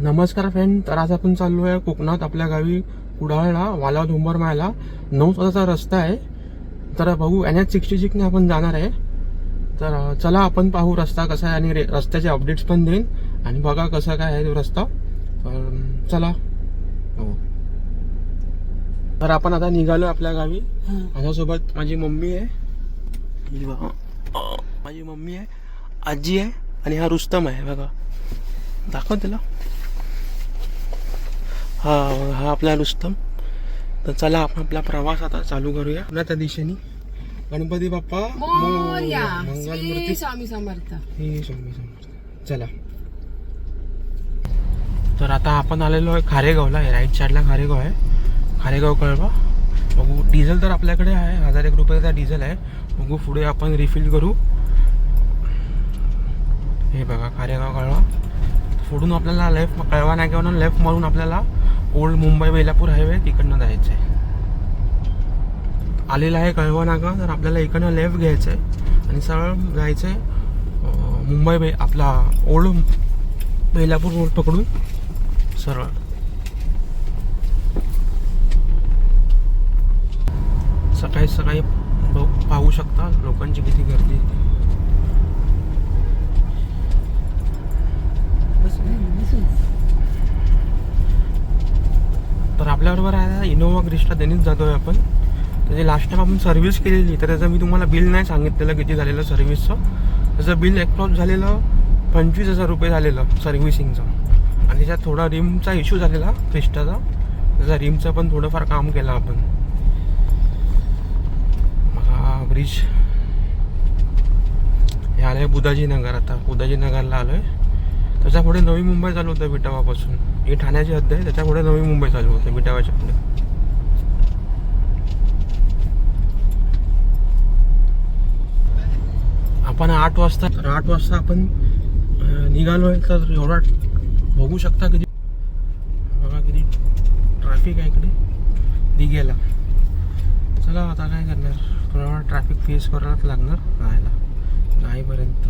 नमस्कार फ्रेंड. तर आज आपण चाललो आहे कोकणात आपल्या गावी कुडाळला वालाव डोंबरमाळ्याला 9 तासाचा रस्ता आहे. तर बघू NH66 ने आपण जाणार आहे. तर चला आपण पाहू रस्ता कसा आहे आणि रस्त्याचे अपडेट्स पण देईन आणि बघा कसा काय आहे तो रस्ता. तर चला. तर आपण आता निघालो आपल्या गावी. माझ्यासोबत माझी मम्मी आहे, माझी मम्मी आहे, आजी आहे आणि हा रुस्तम आहे. बघा दाखव त्याला. हा आपला रुस्तम. तर चला आपण आपला प्रवास आता चालू करूया पुन्हा त्या दिशेने. गणपती बाप्पा मोरया, मंगलमूर्ती स्वामी समर्थ. हे स्वामी समर्थ. चला. तर आता आपण आलेलो आहे खारेगावला. राईट साईडला खारेगाव आहे, खारेगाव कळवा. बघू डिझेल तर आपल्याकडे आहे, 1001 रुपयाचा डिझेल आहे. बघू पुढे आपण रिफिल करू. हे बघा खारेगाव कळवा. पुढून आपल्याला लेफ्ट कळवा नाक्यावरून लेफ्ट मारून आपल्याला ओल्ड मुंबई बेलापूर हायवे तिकडनं जायचं आहे. आलेला आहे कळवा नाका. तर आपल्याला इकडनं लेफ्ट घ्यायचं आहे आणि सरळ जायचं आहे मुंबई आपला ओल्ड बेलापूर रोड पकडून सरळ. सकाळी सकाळी पाहू शकता लोकांची किती गर्दी आहे. तर आपल्याबरोबर आहे इनोवा क्रिस्टा, त्यांनीच जातोय आपण. त्याची लास्ट टाइम आपण सर्व्हिस केलेली, तर त्याचं मी तुम्हाला बिल नाही सांगितलेलं किती झालेलं सर्व्हिसचं. त्याचं बिल अप्रॉक्स झालेलं 25,000 रुपये झालेलं सर्व्हिसिंगचं. आणि त्याच्यात थोडा रिमचा इश्यू झालेला क्रिस्टाचा. त्याचा रिमचं पण थोडंफार काम केलं आपण. हा ब्रिज हे आलं आहे बुधाजी नगर. आता बुधाजी नगरला आलो आहे. त्याच्या पुढे नवी मुंबई चालू होतं विटावापासून. ही ठाण्याची हद्द आहे, त्याच्या पुढे नवी मुंबई चालू होते विटावाच्या पुढे. आपण 8 वाजता आपण निघालो आहे. तर एवढा बघू शकता किती, बघा किती ट्रॅफिक आहे इकडे दिघेला. चला आता काय करणार, थोडा ट्रॅफिक फेस करायलाच लागणार नाहीपर्यंत.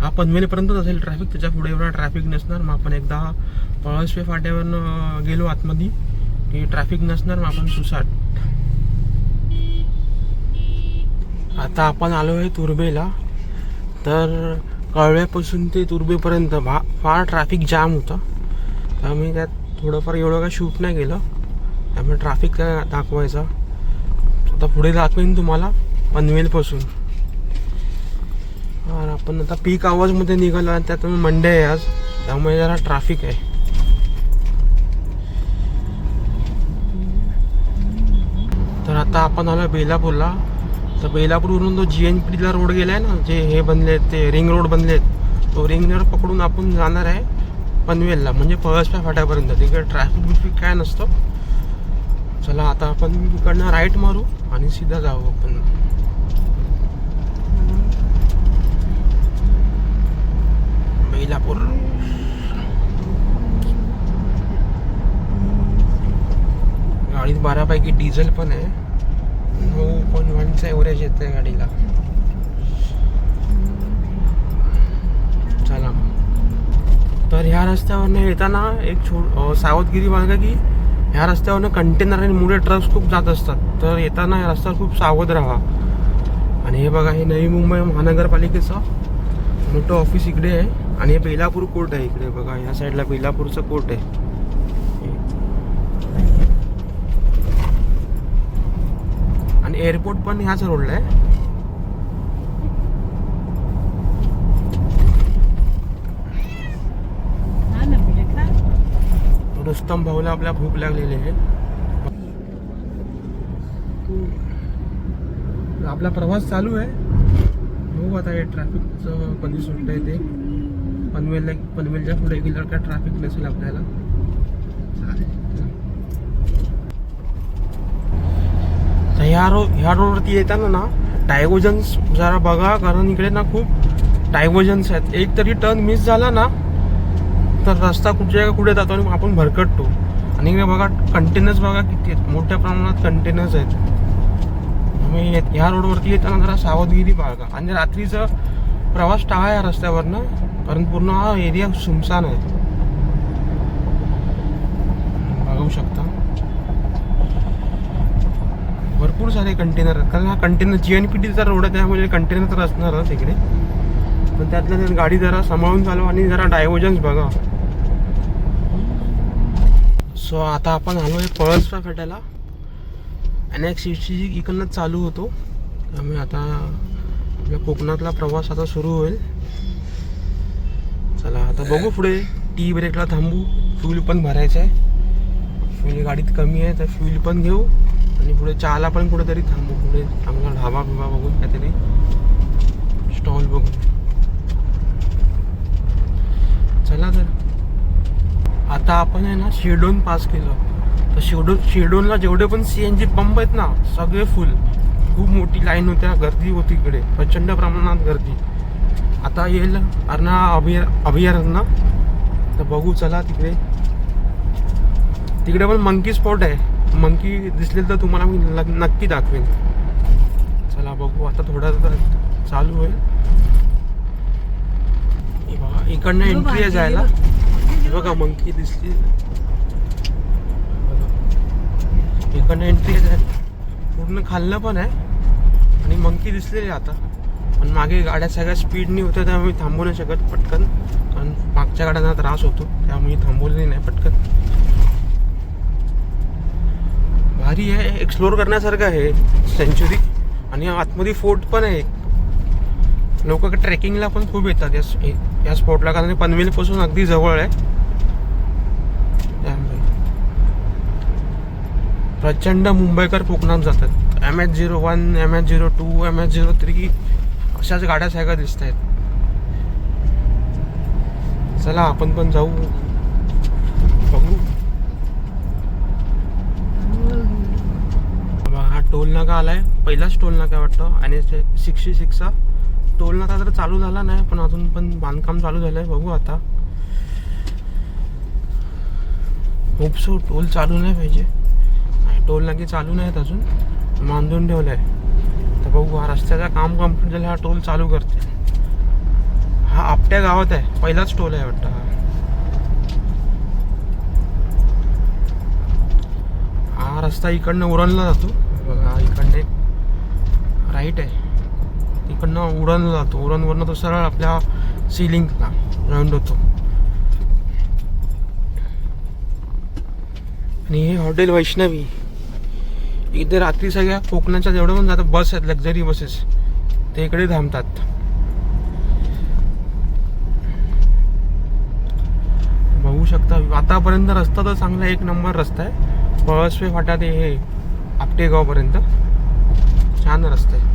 हा पनवेलपर्यंतच असेल ट्रॅफिक, त्याच्या पुढे एवढा ट्रॅफिक नसणार. मग आपण एकदा पळसपे फाट्यावरनं गेलो आतमध्ये की ट्रॅफिक नसणार. मग आपण सुसाट. आता आपण आलो आहे तुर्बेला. तर कळव्यापासून ते तुर्बेपर्यंत फार ट्रॅफिक जाम होता. त्यामुळे त्यात थोडंफार एवढं काय शूट नाही केलं, त्यामुळे ट्रॅफिक काय दाखवायचा. आता पुढे दाखवेन तुम्हाला पनवेलपासून. आपण आता पीक आवाजमध्ये निघालो आणि त्यात मंडे आहे आज, त्यामुळे जरा ट्रॅफिक आहे. तर आता आपण आलो बेलापूरला. तर बेलापूरवरून तो GNPTला रोड गेलाय ना, जे हे बनले ते रिंग रोड बनलेत, तो रिंग रोड पकडून आपण जाणार आहे पनवेलला, म्हणजे पळसप्या फाट्यापर्यंत. तिकडे ट्रॅफिक काय नसतं. चला आता आपण इकडनं राईट मारू आणि सीधा जाऊ आपण. बेलापूर गाडीत 12 डिझेल पण आहे. 9.1चा एव्हरेज येत आहे गाडीला. चला. तर ह्या रस्त्यावरनं येताना एक सावधगिरी बाळगा की ह्या रस्त्यावरनं कंटेनर आणि मोठे ट्रक्स खूप जात असतात. तर येताना या रस्त्यावर खूप सावध राहा. आणि हे बघा, हे नवी मुंबई महानगरपालिकेचं मोठं ऑफिस इकडे आहे आणि हे बेलापूर कोर्ट आहे इकडे. बघा ह्या साईडला बेलापूरचं कोर्ट आहे. आणि एअरपोर्ट पण ह्याच रोडला आहे. रुस्तम भाऊला आपल्या भूक लागलेली आहे. आपला प्रवास चालू आहे. बघू आता हे ट्रॅफिकचं कधी सुटत आहे ते. पनवेलच्या पुढे गेल्यावर काय ट्रॅफिक नसेल आपल्याला. ह्या रोडवरती येताना ना डायव्हर्जन्स जरा बघा, कारण इकडे ना खूप डायव्हर्जन्स आहेत. एक तरी टर्न मिस झाला ना तर रस्ता कुठे जातो आणि आपण भरकटतो. आणि इकडे बघा कंटेनर्स बघा किती आहेत, मोठ्या प्रमाणात कंटेनर्स आहेत. त्यामुळे ह्या रोडवरती येताना जरा सावधगिरी बाळगा. आणि रात्रीचं प्रवास टाळा या रस्त्यावरनं, कारण पूर्ण हा एरिया सुनसान आहे. भरपूर सारे कंटेनर आहेत, कारण हा कंटेनर GNPTचा रोड आहे, त्यामुळे कंटेनर तर असणारच तिकडे. पण त्यातल्या त्यात गाडी जरा सांभाळून चालवा आणि जरा डायव्हर्जन्स बघा. सो आता आपण आलो आहे पळसपा फाट्याला. NH60 इकडनं चालू होतो, त्यामुळे आता आपल्या कोकणातला प्रवास आता सुरू होईल. चला आता बघू पुढे. टी ब्रेकला थांबू, फ्यूल पण भरायचं आहे. फ्यूल गाडीत कमी आहे तर फ्यूल पण घेऊ आणि पुढे चहाला पण कुठेतरी थांबू. पुढे चांगला ढाबा बिबा बघून, काहीतरी स्टॉल बघून. चला तर आता आपण आहे ना शिरडोन पास केलं. तर शिरडोनला जेवढे पण CNG पंप आहेत ना सगळे फुल. खूप मोठी लाईन होत्या, गर्दी होती इकडे, प्रचंड प्रमाणात गर्दी. आता येईल अर्णा अभयारण्य, तर बघू चला तिकडे. तिकडे पण मंकी स्पॉट आहे, मंकी दिसले तर तुम्हाला मी नक्की दाखवेन. चला बघू आता थोडा चालू होईल. बघा इकडनं एंट्री आहे जायला. बघा मंकी दिसली, इकडनं एंट्री आहे जायला. पूर्ण खाल्लं पण आहे आणि मंकी दिसलेली आता. पण मागे गाड्या सगळ्या स्पीडनी होत्या, त्यामुळे थांबवू नाही शकत पटकन, कारण मागच्या गाड्यांना त्रास होतो, त्यामुळे थांबवली नाही पटकन. भारी आहे, एक्सप्लोर करण्यासारखं आहे सेंचुरी. आणि आतमध्ये फोर्ट पण आहे. लोक ट्रेकिंगला पण खूप येतात या स्पॉटला, कारण पनवेलपासून अगदी जवळ आहे. त्यामुळे प्रचंड मुंबईकर कोकणात जातात. MH01, MH02, MH03 अशाच गाड्या सगळ्या दिसत आहेत. चला आपण पण जाऊ, बघू. हा टोल नाका आलाय, पहिलाच टोल नाका वाटतं. आणि 66चा टोल नाका तर चालू झाला नाही, पण अजून पण बांधकाम चालू झालंय. बघू आता. होप सो टोल चालू नाही पाहिजे. टोल नाके चालू नाहीत अजून, बांधून ठेवलंय. तर बघू, हा रस्त्याचं काम कंप्लीट झालं, हा टोल चालू करते. हा आपट्या गावात आहे, पहिलाच टोल आहे वाटतं हा रस्ता इकडनं उरणला जातो. बघा इकडनं एक राईट आहे, इकडनं उरणला जातो. उरणवरनं तो सरळ आपल्या सिलिंगला राऊंड होतो. आणि हे हॉटेल वैष्णवी. इथे रात्री सगळ्या कोकणाच्या जेवढं पण जातात बस आहेत, लक्झरी बसेस, ते इकडे थांबतात. बघू शकता आतापर्यंत रस्ता तर चांगला, एक नंबर रस्ता आहे. पळसपे फाटा ते हे आपटेगावपर्यंत छान रस्ता आहे.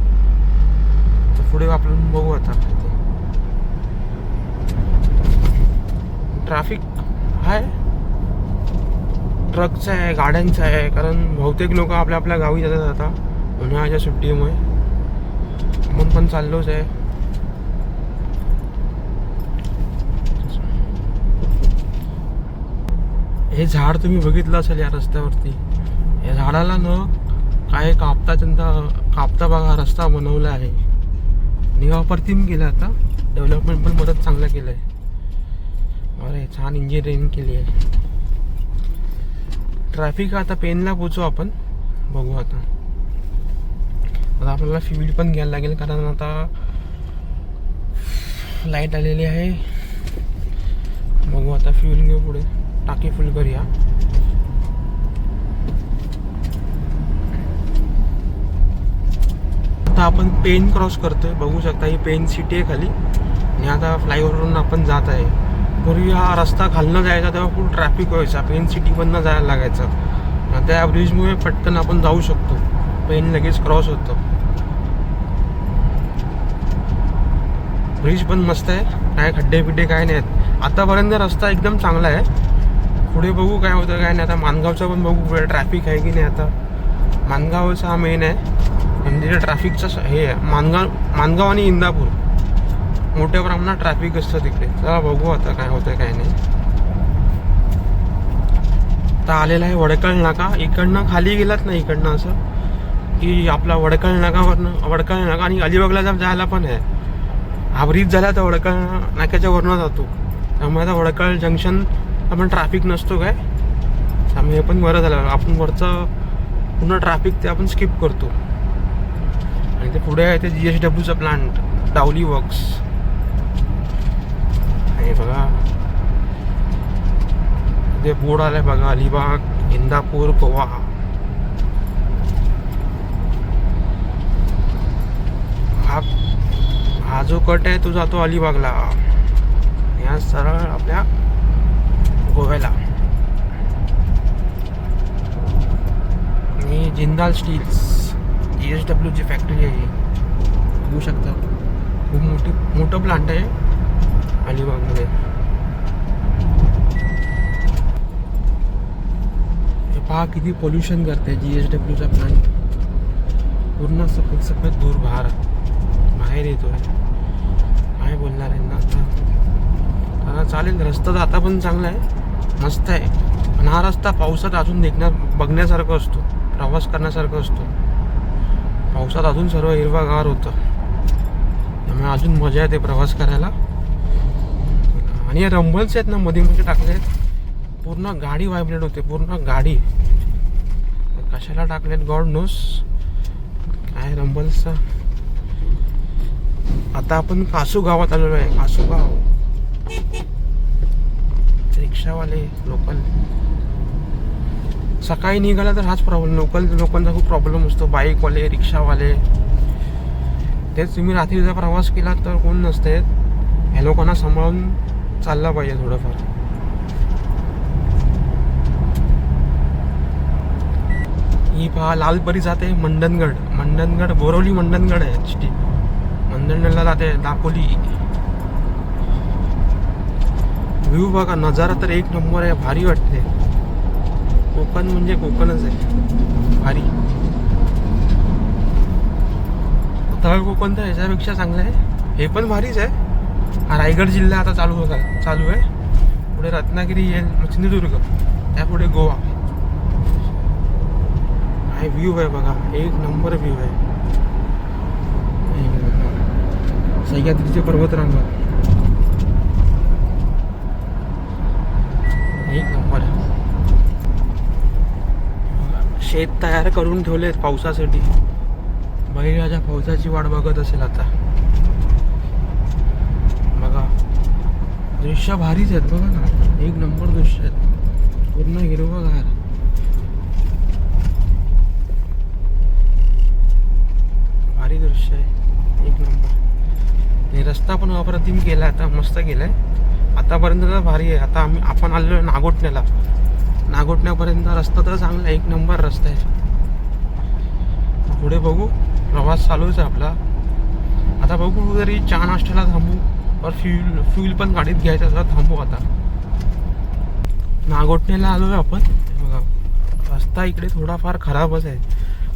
तर पुढे आपण बघू आता. ट्रॅफिक आहे, ट्रकचं आहे, गाड्यांचं आहे, कारण बहुतेक लोक आपल्या आपल्या गावी जातात आता उन्हाळ्याच्या सुट्टीमुळे. आपण पण चाललोच आहे. हे झाड तुम्ही बघितलं असेल या रस्त्यावरती. या झाडाला न काय कापता बघा रस्ता बनवला आहे. आणि अप्रतिम केलं, आता डेव्हलपमेंट पण मदत चांगलं केलं आहे. अरे छान इंजिनिअरिंग केली आहे. ट्रॅफिक आता पेनला पोचू आपण, बघू आता. आता आपल्याला फ्यूल पण घ्यायला लागेल, कारण आता लाईट आलेली आहे. बघू आता फ्यूल घेऊ, पुढे टाकी फुल करूया. आता आपण पेन क्रॉस करतोय, बघू शकता ही पेन सिटी आहे खाली. आणि आता फ्लायओव्हरवरून आपण जात आहे. पूर्वी हा रस्ता खालनं जायचा तेव्हा फुल ट्रॅफिक व्हायचा, पेन सिटीमधनं जायला लागायचं. आता या ब्रिजमुळे पटकन आपण जाऊ शकतो, पेन लगेच क्रॉस होतं. ब्रिज पण मस्त आहे, काय खड्डे बिड्डे काय नाही आहेत. आतापर्यंत रस्ता एकदम चांगला आहे. पुढे बघू काय होतं काय नाही. आता मानगावचं पण बघू पुढे ट्रॅफिक आहे की नाही. आता मानगावचा हा मेन आहे, म्हणजे ट्रॅफिकचं हे आहे. मानगाव आणि इंदापूर मोठ्या प्रमाणात ट्रॅफिक असतं तिकडे. चला बघू आता काय होतं काय नाही. आता आलेला आहे वडकळ नाका. इकडनं खाली गेलात ना, इकडनं असं की आपला वडकळ नाका आणि अलिबागला जायला पण आहे. हा ब्रिज झाला तर वडकळ नाक्याच्या वरनं जातो, त्यामुळे आता वडकळ जंक्शन आपण ट्रॅफिक नसतो काय, त्यामुळे हे पण बरं झालं. आपण वरचं पूर्ण ट्रॅफिक ते आपण स्किप करतो. आणि ते पुढे आहे ते GSWचा प्लांट, डावली वर्क्स. हे बघा ते बोर्ड आलाय बघा, अलिबाग, इंदापूर, गोवा. हा जो कट आहे तो जातो अलिबागला, या सरळ आपल्या गोव्याला. आणि जिंदाल स्टील्स GSWची फॅक्टरी आहे, बघू शकता. खूप मोठं प्लांट आहे अलिबागमध्ये. हे पहा किती पोल्युशन करते GSWचा प्लांट. पूर्ण सफेद सफेद धूर बाहेर येतोय. काय बोलणार आहे ना आता. चालेल, रस्ता तर आता पण चांगला आहे, मस्त आहे. आणि हा रस्ता पावसात अजून बघण्यासारखं असतो, प्रवास करण्यासारखं असतो. पावसात अजून सर्व हिरवागार होतं, त्यामुळे अजून मजा येते प्रवास करायला. आणि हे रंबल्स आहेत ना मध्ये टाकले आहेत, पूर्ण गाडी व्हायब्रेट होते, पूर्ण गाडी. कशाला टाकलेत गॉड नोस. काय रंबल्सचा. आता आपण कासू गावात आलेलो आहे. कासू गाव. रिक्षावाले लोकल सकाळी निघाला तर हाच प्रॉब्लेम. लोकांचा खूप प्रॉब्लेम असतो, बाईकवाले, रिक्षावाले. तेच तुम्ही रात्रीचा प्रवास केला तर कोण नसते, ह्या लोकांना सांभाळून चालला पाहिजे थोडंफार. ही पहा लालपरी जाते मंडनगड, बोरवली मंडनगड आहे. मंडनगडला जाते दापोली. व्ह्यू बघा, नजारा तर एक नंबर आहे, भारी वाटते. कोकण म्हणजे कोकणच आहे, भारी. तळ कोकण तर ह्याच्यापेक्षा चांगलं आहे. हे पण भारीच आहे. हा रायगड जिल्हा आता चालू आहे. पुढे रत्नागिरी येईल, सिंधुदुर्ग, त्यापुढे गोवा. काय व्ह्यू आहे बघा, एक नंबर व्ह्यू आहे. सह्याद्रीचे पर्वतरांगा एक नंबर आहे. शेत तयार करून ठेवलेत पावसासाठी. बैलराजा पावसाची वाट बघत असेल आता. बघा दृश्य भारीच आहेत बघा ना, एक नंबर दृश्य आहेत, पूर्ण हिरवंगार. भारी दृश्य आहे, एक नंबर. हे रस्ता पण अप्रतिम केला, आता मस्त केलाय. आतापर्यंत तर भारी आहे. आता आपण आलेलो आहे नागोठण्यापर्यंत रस्ता तर चांगला, एक नंबर रस्ता आहे. पुढे बघू, प्रवास चालूच आहे आपला. आता बघू जरी चहा नाश्त्याला थांबू, और फ्यूल पण गाडीत घ्यायचं असं थांबू. आता नागोठण्याला आलो आहे आपण. बघा रस्ता इकडे थोडाफार खराबच आहे,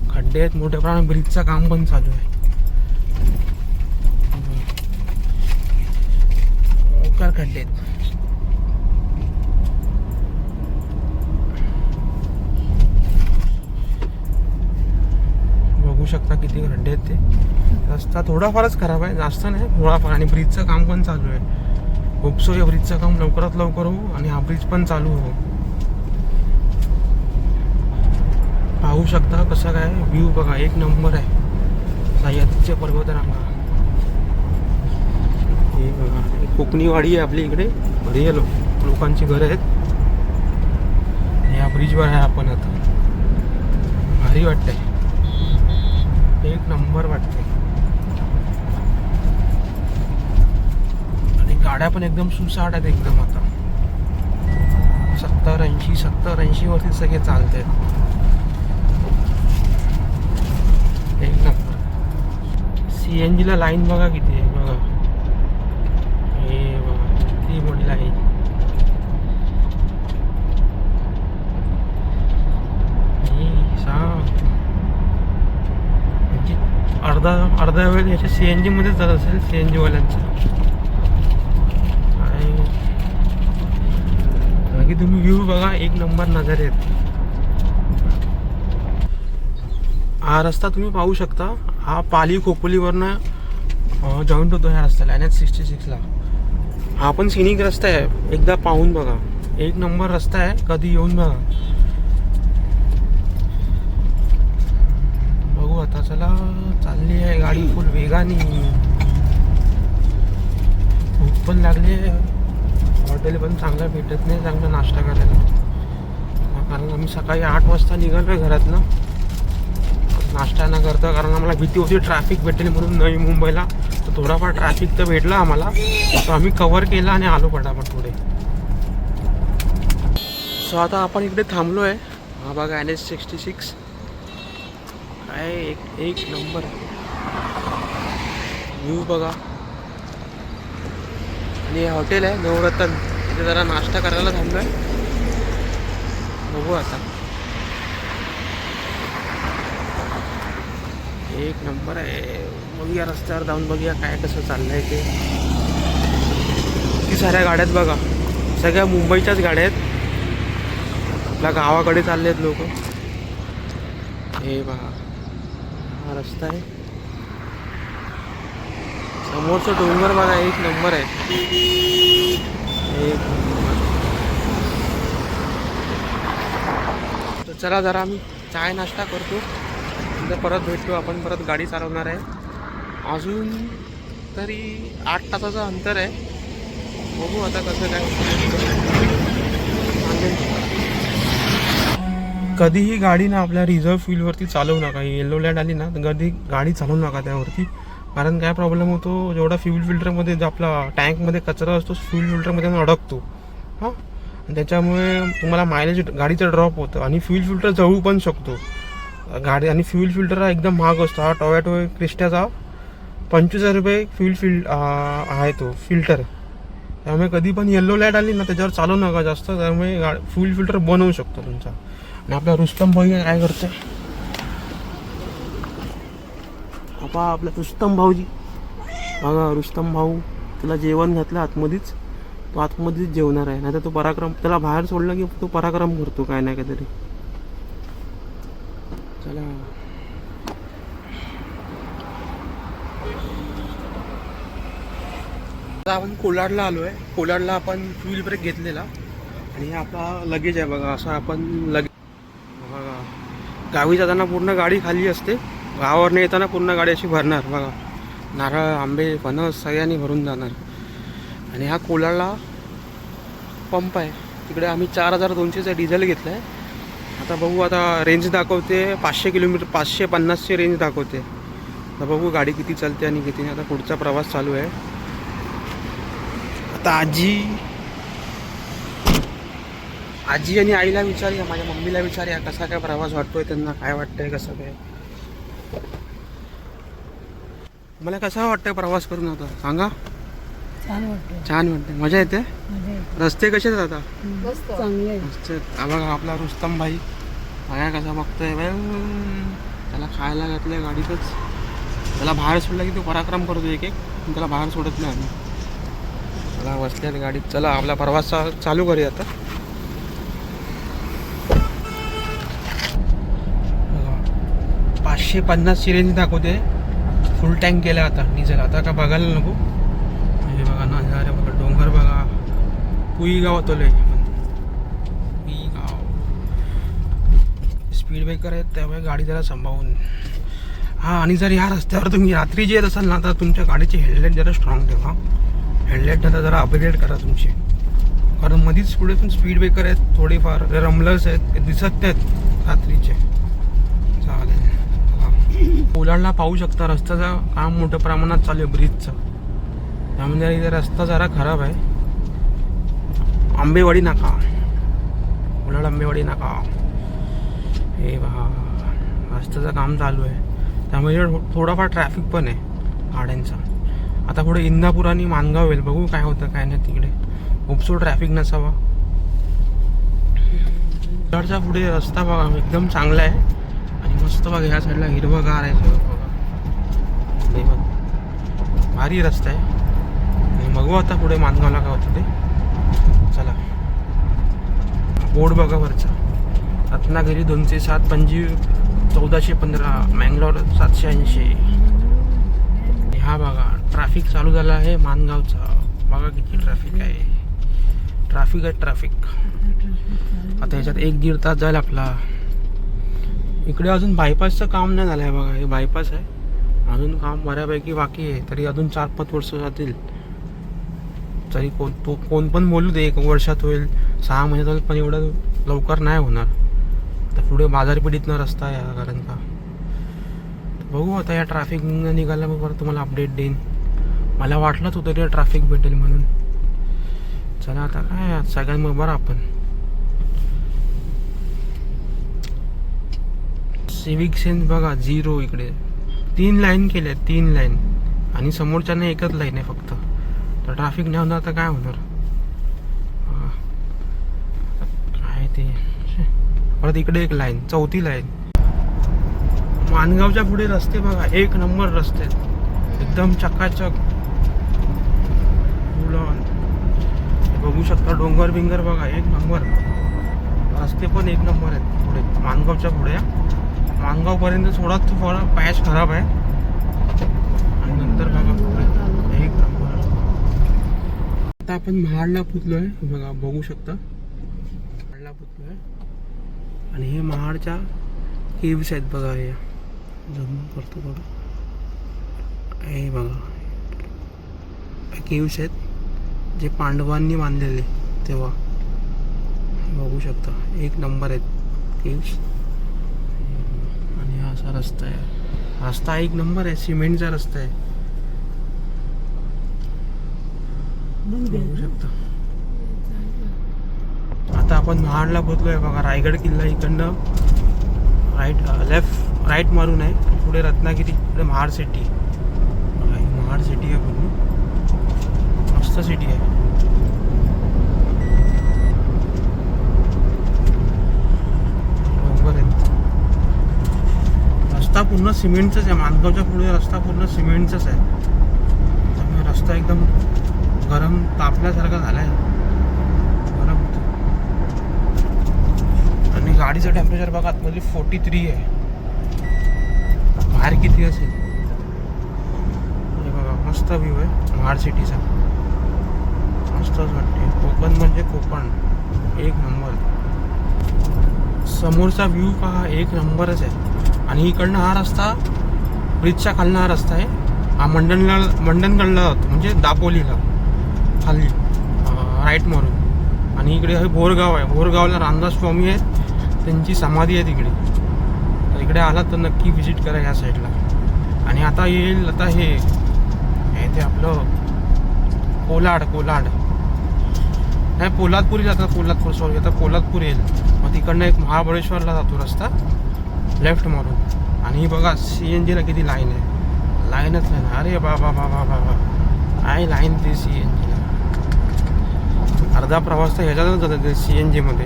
खड्डे आहेत मोठ्या प्रमाणात. ब्रिजचं काम पण चालू आहे. खड्डे आहेत. बघू शकता किती खड्डे आहेत ते. रस्ता थोडाफारच खराब आहे, जास्त नाही, थोडाफार. आणि ब्रिजचं काम पण चालू आहे. होपसो या ब्रिजचं काम लवकरात लवकर होऊ आणि हा ब्रिज पण चालू हो. पाहू शकता कसं काय व्ह्यू बघा, एक नंबर आहे. सह्याद्रीचे पर्वतरांगा. हे बघा, कोकणी वाडी आहे आपली इकडे. घरी लोकांची घरं आहेत. या ब्रिजवर आहे आपण आता. भारी वाटतंय, एक नंबर वाटते. आणि गाड्या पण एकदम सुसाट आहेत एकदम. आता 70-80 वरती सगळे चालत आहेत, एक नंबर. CNG ला लाईन बघा किती आहे बघा. हे बघा किती मोठी लाईन. अर्धा वेळ याच्या CNG मध्येच जात असेल, CNG वाल्यांचं. बाकी तुम्ही व्ह्यू बघा, एक नंबर नजर आहेत. हा रस्ता तुम्ही पाहू शकता. हा पाली खोपोलीवरनं जॉईंट होतो ह्या रस्त्याला, NH66 ला. हा पण सिनिक रस्ता आहे, एकदा पाहून बघा, एक नंबर रस्ता आहे. कधी येऊन बघा. आता. चला चालली आहे गाडी फुल वेगाने. भूक पण लागली आहे. हॉटेल पण चांगलं भेटत नाही चांगला नाश्ता करायला, कारण आम्ही सकाळी 8 वाजता निघालो आहे घरातनं नाश्ता न करता, कारण आम्हाला भीती होती ट्रॅफिक भेटेल म्हणून नवी मुंबईला. तर थोडाफार ट्रॅफिक तर भेटला आम्हाला, तर आम्ही कव्हर केला आणि आलो पटापट पुढे. सो आता आपण इकडे थांबलो आहे. हा बघा NH66 काय एक नंबर व्ह्यू बघा. आणि हे हॉटेल आहे नवरत्न, इथे जरा नाश्ता करायला थांबलो आहे. बघू आता, एक नंबर आहे. बघूया रस्त्यावर जाऊन बघूया काय कसं चाललंय ते. किती साऱ्या गाड्यात बघा, सगळ्या मुंबईच्याच गाड्या आहेत. आपल्या गावाकडे चालले आहेत लोक. हे बघा हा रस्ता आहे, समोरचं डोंगर बघा एक नंबर आहे. एक नंबर. तर चला जरा आम्ही चाय नाश्ता करतो, नंतर परत भेटतो. आपण परत गाडी चालवणार आहे. अजून तरी 8 तासाचं अंतर आहे. बघू आता कसं काय. कधीही गाडी ना आपल्या रिझर्व फ्यूलवरती चालवू नका. येलो लाईट आली ना तर कधी गाडी चालवू नका त्यावरती, कारण काय प्रॉब्लेम होतो, जेवढा फ्यूल फिल्टरमध्ये जो आपला टँकमध्ये कचरा असतो फ्यूल फिल्टरमध्ये अडकतो हां, आणि त्याच्यामुळे तुम्हाला मायलेज गाडीचं ड्रॉप होतं आणि फ्यूल फिल्टर जळू पण शकतो गाडी. आणि फ्यूल फिल्टर हा एकदम महाग असतो. हा टोयोटा क्रिस्टाचा 25,000 रुपये फ्यूल आहे तो फिल्टर. त्यामुळे कधी पण येल्लो लाईट आली ना त्याच्यावर चालू नका जास्त, त्यामुळे फ्यूल फिल्टर बंद होऊ शकतो तुमचा. आणि आपला रुस्तम भाई काय करतोय आपला रुस्तम भाऊजी बघा. रुस्तम भाऊ त्याला जेवण घातलं आतमध्येच, तो आतमध्येच जेवणार आहे, नाही तर तो पराक्रम, त्याला बाहेर सोडलं की तो पराक्रम करतो काय नाही काहीतरी. चला आता आपण कोलाडला आलो आहे. कोलाडला आपण फ्यूल ब्रेक घेतलेला आणि आपला लगेज आहे बघा. असं आपण लगेज बघा, गावी जाताना पूर्ण गाडी खाली असते, गावावरनं येताना पूर्ण गाडी अशी भरणार बघा. नारळ आंबे फणस सगळ्यांनी भरून जाणार. आणि हा कोलाडला पंप आहे, तिकडे आम्ही 4200चा डिझेल घेतला आहे. आता बघू, आता रेंज दाखवते 500 किलोमीटर, 550ची रेंज दाखवते. आता बघू गाडी किती चालते आणि किती नाही. आता पुढचा प्रवास चालू आहे. आता आजी आणि आईला विचारूया, माझ्या मम्मीला विचारूया कसा काय प्रवास वाटतोय, त्यांना काय वाटतंय कसं काय. मला कसा वाटतंय प्रवास करून आता सांगा. छान वाटतंय, मजा येते. रस्ते कसे आहेत आता? चांगले. बघा आपला रुस्तम भाई बघा कसा बघतोय. त्याला खायला घातलंय गाडीतच, त्याला बाहेर सोडला की तो पराक्रम करतो एक त्याला बाहेर सोडत नाही आम्ही. त्याला बसल्या गाडीत. चला आपला प्रवास चालू करूया आता. 550ची रेंज दाखवते. फुल टँक केला आता डिझेल. आता का बघायला नको. हे बघा नजारे बघा, डोंगर बघा. पुई गाव होतोय, पुई गाव. स्पीड ब्रेकर आहेत त्यामुळे गाडी जरा सांभाळून. हां, आणि जर ह्या रस्त्यावर तुम्ही रात्री जे येत असाल ना तर तुमच्या गाडीचे हेडलाईट जरा स्ट्रॉंग ठेवा. हेडलाईट जरा अपग्रेड करा तुमचे, कारण मध्येच पुढे पण स्पीड ब्रेकर आहेत थोडेफार, रमलर्स आहेत दिसत आहेत रात्रीचे. चालेल. कोलाडला पाहू शकता रस्त्याचं काम मोठ्या प्रमाणात चालू आहे ब्रिजचं, त्यामुळे इथे रस्ता जरा खराब आहे. आंबेवाडी नाका, कोलाड आंबेवाडी नाका. हे बघा रस्त्याचं काम चालू आहे, त्यामुळे थोडाफार ट्रॅफिक पण आहे गाड्यांचा. आता पुढे इंदापूर आणि मानगाव होईल, बघू काय होतं काय नाही तिकडे. उपसो ट्रॅफिक नसावा. कोलाडच्या पुढे रस्ता बघा एकदम चांगला आहे आणि मस्त बघा ह्या साईडला हिरवंगार आहे सगळं बघा. भारी रस्ता आहे. आणि बघू आता पुढे मानगावला काय होतं ते. चला बोर्ड बघा वरचा, रत्नागिरी 207, पणजी 1415, मँगलोर 780. हा बघा ट्रॅफिक चालू झाला आहे मानगावचा. बघा किती ट्रॅफिक आहे. ट्रॅफिक आहे ट्रॅफिक. आता ह्याच्यात 1-1.5 तास जाईल आपला. इकडे अजून बायपासचं काम नाही झालं आहे बघा. हे बायपास आहे, अजून काम बऱ्यापैकी बाकी आहे. तरी अजून 4-5 वर्ष जातील. तरी कोण पण बोलू दे 1 वर्षात होईल, 6 महिन्यात होईल, पण एवढं लवकर नाही होणार. तर पुढे बाजारपेठीतनं रस्ता आहे कारण का. बघू आता या ट्रॅफिक निघाला मग परत तुम्हाला अपडेट देईन. मला वाटलंच होतं की ट्रॅफिक भेटेल म्हणून. चला आता काय सगळ्यांना बरं. आपण सिविक सेन्स बघा 0 इकडे. 3 लाईन केल्या, 3 लाईन, आणि समोरच्यानं एकच लाईन आहे फक्त. तर ट्रॅफिक नाही होणार तर काय होणार. काय ते परत इकडे एक लाईन, 4थी लाईन. माणगावच्या पुढे रस्ते बघा, 1 नंबर रस्ते आहेत, एकदम चकाचक. बघू शकता डोंगर बिंगर बघा, 1 नंबर. रस्ते पण 1 नंबर आहेत पुढे, माणगावच्या पुढे. माणगाव पर्यंत थोडा पॅच खराब आहे, आणि नंतर बघा पुढे 1 नंबर. आता आपण महाडला पोचलोय बघा, बघू शकता महाडला पोचलोय. आणि हे महाडच्या केव्स आहेत बघा. हे जूम करतो बघा, हे बघा केव्स आहेत जे पांडवांनी बांधलेले तेव्हा. बघू शकता 1 नंबर आहेत केव्स. आणि हा असा रस्ता आहे, रस्ता 1 नंबर आहे, सिमेंटचा रस्ता आहे. बघू शकता. आता आपण महाडला पोचलोय बघा. रायगड किल्ला इकडनं राईट मारून आहे. पुढे रत्नागिरी, पुढे महाड सिटी. महाड सिटी आहे पूर्ण, मस्त सिटी आहे. डोंगर आहेत. रस्ता पूर्ण सिमेंटचाच आहे. माणगावच्या पुढे रस्ता पूर्ण सिमेंटचाच आहे. त्यामुळे रस्ता एकदम गरम तापल्यासारखा झाला आहे, गरम. आणि गाडीचं टेम्परेचर बघा आतमध्ये 43 आहे. बाहेर किती असेल हे बघा. मस्त व्ह्यू आहे महाड सिटीचा, मस्तच वाटते. कोकण म्हणजे कोकण, 1 नंबर. समोरचा व्ह्यू पहा, 1 नंबरच आहे. आणि इकडनं हा रस्ता, ब्रिजच्या खालनं हा रस्ता आहे. हा मंडणगडला जातो, म्हणजे दापोलीला खाली राईट मारून. आणि इकडे हे भोरगाव आहे. भोरगावला रामदास स्वामी आहेत, त्यांची समाधी आहे तिकडे. तर इकडे आलात तर नक्की व्हिजिट करा ह्या साईडला. आणि आता येईल आता हे ते आपलं कोलाड नाही, पोलादपूर जातात. आता पोलादपूर येईल. मग तिकडनं एक महाबळेश्वरला जातो रस्ता लेफ्ट मारून. आणि ही बघा CNGला किती लाईन आहे, लाईनच लाईन. अरे बाबा बाबा बाबा, काय लाईन ते CNGला. अर्धा प्रवास तर ह्याच्यातच जातात ते CNG मध्ये.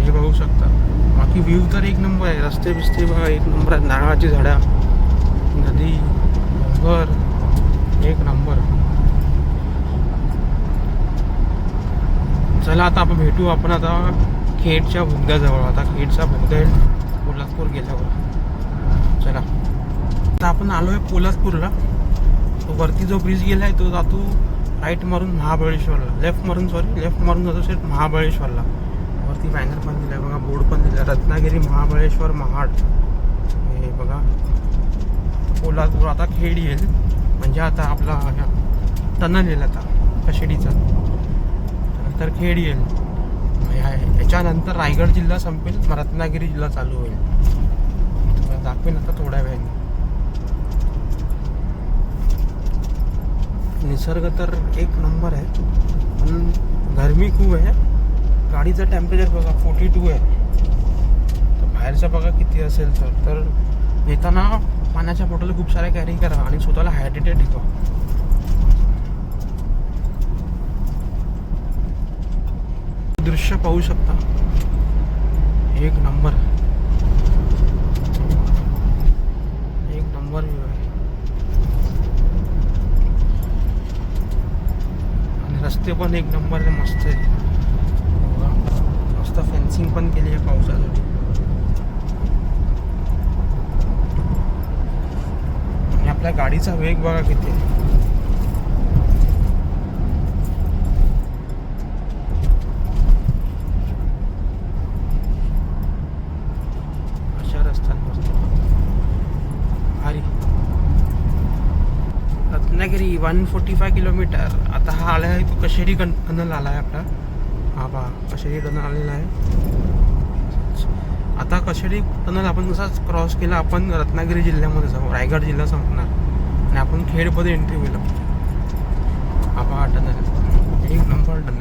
हे बघू शकता. बाकी व्ह्यू तर 1 नंबर आहे. रस्ते बिस्ते बघा 1 नंबर आहेत. नारळाची झाडा, नदी, डोंगर, 1 नंबर. चला आता आपण भेटू आपण आता खेडच्या बोगद्याजवळ. आता खेडचा बोगदा आहे पोलादपूर गेल्यावर. चला आता आपण आलो आहे पोलादपूरला. तो वरती जो ब्रिज गेला आहे तो जातो राईट मारून महाबळेश्वरला, लेफ्ट मारून जातो सेट महाबळेश्वरला. वरती बॅनर पण दिला आहे बघा, बोर्ड पण दिला, रत्नागिरी, महाबळेश्वर, महाड. हे बघा पोलादपूर. आता खेड येईल, म्हणजे आता आपला टनल येईल आता कशिडीचा, नंतर खेड येईल. याच्यानंतर रायगड जिल्हा संपेल, रत्नागिरी जिल्हा चालू होईल. दाखवेन आता थोड्या वेळाने. निसर्ग तर 1 नंबर आहे, पण गरमी खूप आहे. गाडीचं टेम्परेचर बघा 42 आहे. तर बाहेरचं बघा किती असेल तर येताना पाण्याच्या बॉटल खूप साऱ्या कॅरी करा आणि स्वतःला हायड्रेटेड ठेवा. दृश्य पाहू शकता, 1 नंबर, 1 नंबर व्ह्यू आहे. आणि रस्ते पण 1 नंबर आहे, मस्त आहे. मस्त फेन्सिंग पण केली आहे पावसासाठी. आणि आपल्या गाडीचा वेग बघा किती आहे. रत्नागिरी 145 किलोमीटर. आता हा आला आहे तो कशेरी टनल आला आहे आपला. हा पहा कशेरी टनल आलेला आहे. आता कशेरी टनल आपण कसाच क्रॉस केला आपण रत्नागिरी जिल्ह्यामध्ये जाऊ. रायगड जिल्हा संपणार आणि आपण खेडमध्ये एंट्री होईल. हा पहा टनल एक नंबर टनल.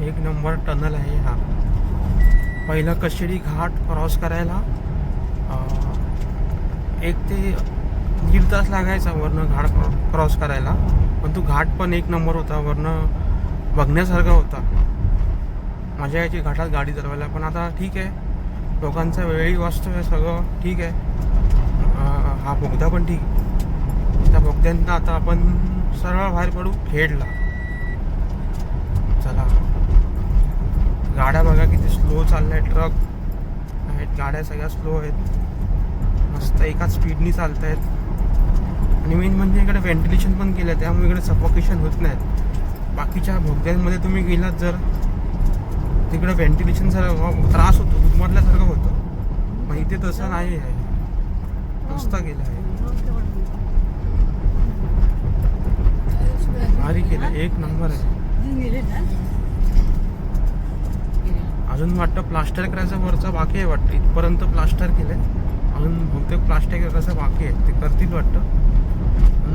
एक नंबर टनल आहे हा. पहिला कशेरी घाट क्रॉस करायला 1 ते 1.5 तास लागायचा वरनं घाट क्रॉस करायला. पण तो घाट पण एक नंबर होता. वरनं बघण्यासारखा होता. मजा यायची घाटात गाडी चालवायला. पण आता ठीक आहे, लोकांचा वेळही वाचतोय, सगळं ठीक आहे. हा बोगदा पण ठीक. त्या बोगद्यांना आता आपण सरळ बाहेर पडू खेडला. चला, गाड्या बघा किती स्लो चालल्या आहेत. ट्रक आहेत, गाड्या सगळ्या स्लो आहेत. मस्त एकाच स्पीडनी चालत आहेत. आणि मेन म्हणजे इकडे व्हेंटिलेशन पण केलं आहे, त्यामुळे इकडे सफोकेशन होत नाहीत. बाकीच्या बोगद्यांमध्ये तुम्ही गेलात जर तिकडे व्हेंटिलेशन त्रास होतो, गुदमरल्यासारखं होतं. मग इथे तसं नाही आहे, मस्त केलं आहे. भारी केलं, एक नंबर आहे. अजून वाटतं प्लास्टर करायचं वरचा बाकी आहे वाटतं. इथपर्यंत प्लास्टर केलंय, अजून बहुतेक प्लास्टर करायचं बाकी आहे. ते करतील वाटतं.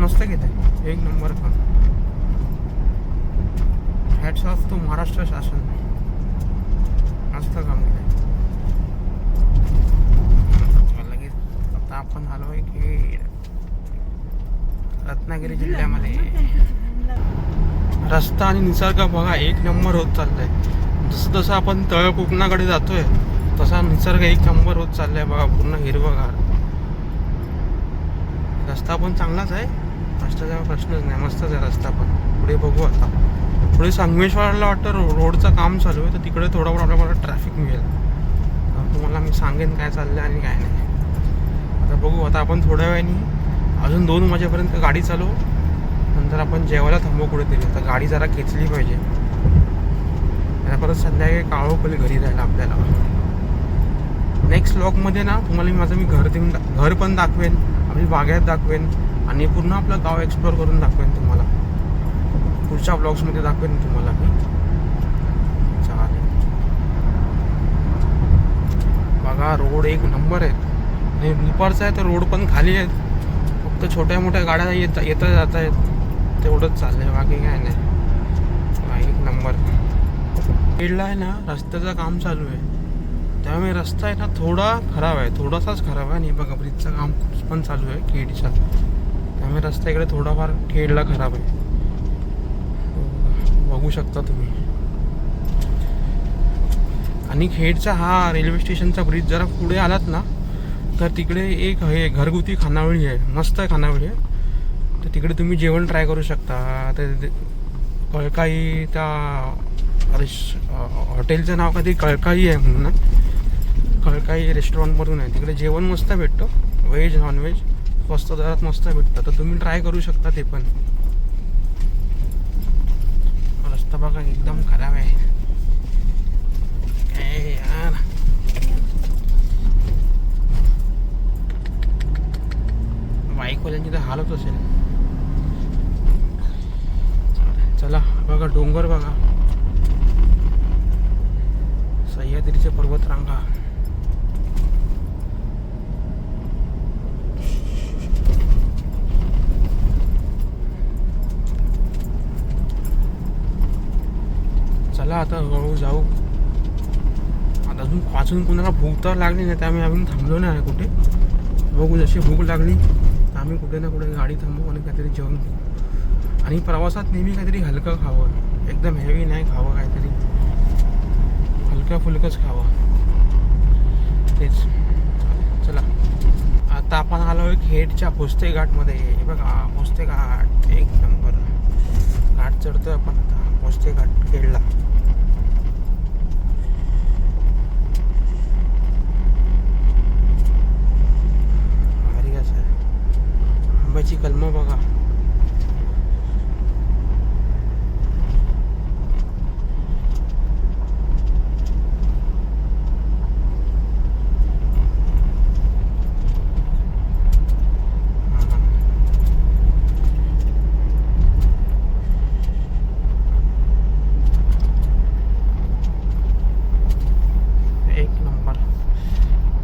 मस्त केलं आहे, एक नंबर काम. हॅट्स ऑफ टू महाराष्ट्र शासन, मस्त काम केलं. लगेच आता आपण आलो आहे की रत्नागिरी जिल्ह्यामध्ये. रस्ता आणि निसर्ग बघा एक नंबर होत चाललाय. जसं जसं आपण तळ कोकणाकडे जातोय तसा निसर्ग एक नंबर होत चाललाय बघा. पूर्ण हिरवगार. रस्ता पण चांगलाच आहे, रस्त्याचा प्रश्नच नाही. मस्तच आहे रस्ता पण. पुढे बघू आता. पुढे संगमेश्वरला वाटतं रोडचं काम चालू आहे, तर तिकडे थोडा आपल्याला ट्रॅफिक मिळेल. तुम्हाला मी सांगेन काय चाललं आणि काय नाही. आता बघू. आता आपण थोड्या वेळाने अजून 2 वाजेपर्यंत गाडी चालवू. नंतर आपण जेवायला थांबू कुठेतरी. आता गाडी जरा खेचली पाहिजे. परत संध्याकाळी काळोखली घरी जायला आपल्याला. नेक्स्ट व्लॉगमध्ये ना तुम्हाला मी घर पण दाखवेन, आपली बागेत दाखवेन आणि पूर्ण आपलं गाव एक्सप्लोर करून दाखवेन तुम्हाला. पुढच्या ब्लॉग्समध्ये दाखवेन तुम्हाला मी. चालेल बघा, रोड एक नंबर आहे. आणि दुपारचा आहे तर रोड पण खाली आहेत. फक्त छोट्या मोठ्या गाड्या येता जात आहेत, तेवढंच चाललंय, बाकी काय नाही. एक नंबर. खेडला आहे ना रस्त्याचं काम चालू आहे, त्यामुळे रस्ता आहे ना थोडा खराब आहे, थोडासाच खराब आहे. आणि बघा ब्रिजचं काम पण चालू आहे खेडच्या, त्यामुळे रस्ता इकडे थोडाफार खेडला खराब आहे. बघू शकता तुम्ही. आणि खेडचा हा रेल्वे स्टेशनचा ब्रिज जरा पुढे आलात ना तर तिकडे एक हे घरगुती खानावळी आहे, मस्त आहे खानावळी आहे. तर तिकडे तुम्ही जेवण ट्राय करू शकता. तर कळकाई त्या हॉटेलचं नाव कधी कळकाई आहे म्हणून ना, कळकाई रेस्टॉरंटमधून आहे. तिकडे जेवण मस्त भेटतं, व्हेज नॉनव्हेज स्वस्त दरात मस्त भेटतं. तर तुम्ही ट्राय करू शकता ते पण. रस्ता बघा एकदम खराब आहे यार. बाईकवाल्यांची तर हालत असेल. चला बघा डोंगर बघा, सह्याद्रीचे पर्वत रांगा. चला आता हळूहळू जाऊ. आता अजून कोणाला भूक तर लागली नाही, त्यामुळे आम्ही थांबलो नाही आहे कुठे. बघू जशी भूक लागली तर आम्ही कुठे ना कुठे गाडी थांबवू आणि काहीतरी जेवण घेऊ. आणि प्रवासात नेहमी काहीतरी हलकं खावं, एकदम हेवी नाही खावं, काहीतरी हलकं फुलकंच खावं. तेच चला. आता आपण आलो खेडच्या भोसते घाटमध्ये. हे बघा भोसते घाट एक नंबर घाट चढतोय आपण आता. भोसते घाट खेडला. भारी कसं आहे. आंब्याची कलमं बघा.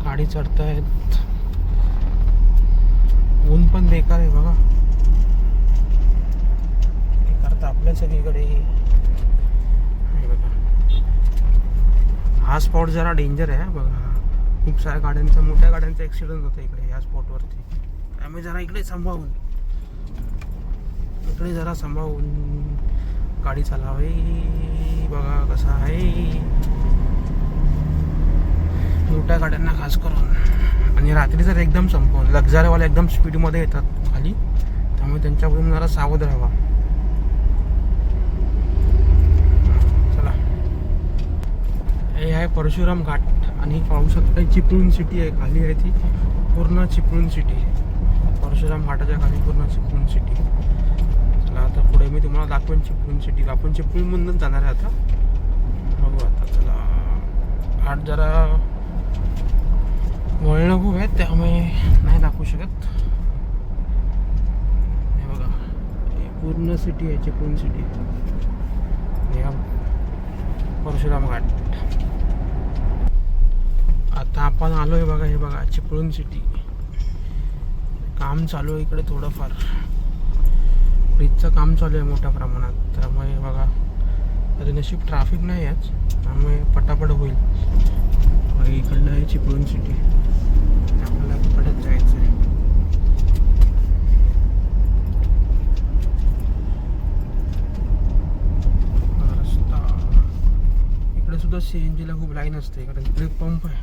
गाडी चढतायत. ऊन पण बेकार आहे बघा. बेकार आपल्या सगळीकडे बघा. हा स्पॉट जरा डेंजर आहे बघा. खूप साऱ्या गाड्यांचा मोठ्या गाड्यांचा ॲक्सिडेंट होतो इकडे या स्पॉटवरती. त्यामुळे जरा इकडे सांभाळून गाडी चालवावी. बघा कसं आहे मोठ्या गाड्यांना खास करून. आणि रात्री जर एकदम संपवून लक्झरीवाले एकदम स्पीडमध्ये येतात खाली. त्यामुळे त्यांच्याकडून जरा सावध राहावा. चला हे आहे परशुराम घाट. आणि पाहू शकता चिपळूण सिटी आहे खाली आहे ती. पूर्ण चिपळूण सिटी. परशुराम घाटाच्या खाली पूर्ण चिपळूण सिटी. चला आता पुढे मी तुम्हाला दाखवेन चिपळूण सिटी. आपण चिपळूणमधूनच जाणार आहे आता. बघू आता. चला घाट जरा वळणं खूप आहेत त्यामुळे नाही दाखवू शकत. हे बघा हे पूर्ण सिटी आहे चिपळूण सिटी. हे परशुराम घाट. आता आपण आलो आहे बघा. हे बघा चिपळूण सिटी. काम चालू आहे इकडे थोडंफार. ब्रिजचं काम चालू आहे मोठ्या प्रमाणात. त्यामुळे बघा तरी नशीब ट्रॅफिक नाही आहे त्यामुळे पटापट होईल. इकडनं आहे चिपळूण सिटी. आपल्याला इकडेच जायचं आहे. रस्ता इकडे सुद्धा CNG ला खूप लाईन असते. इकडे पंप आहे.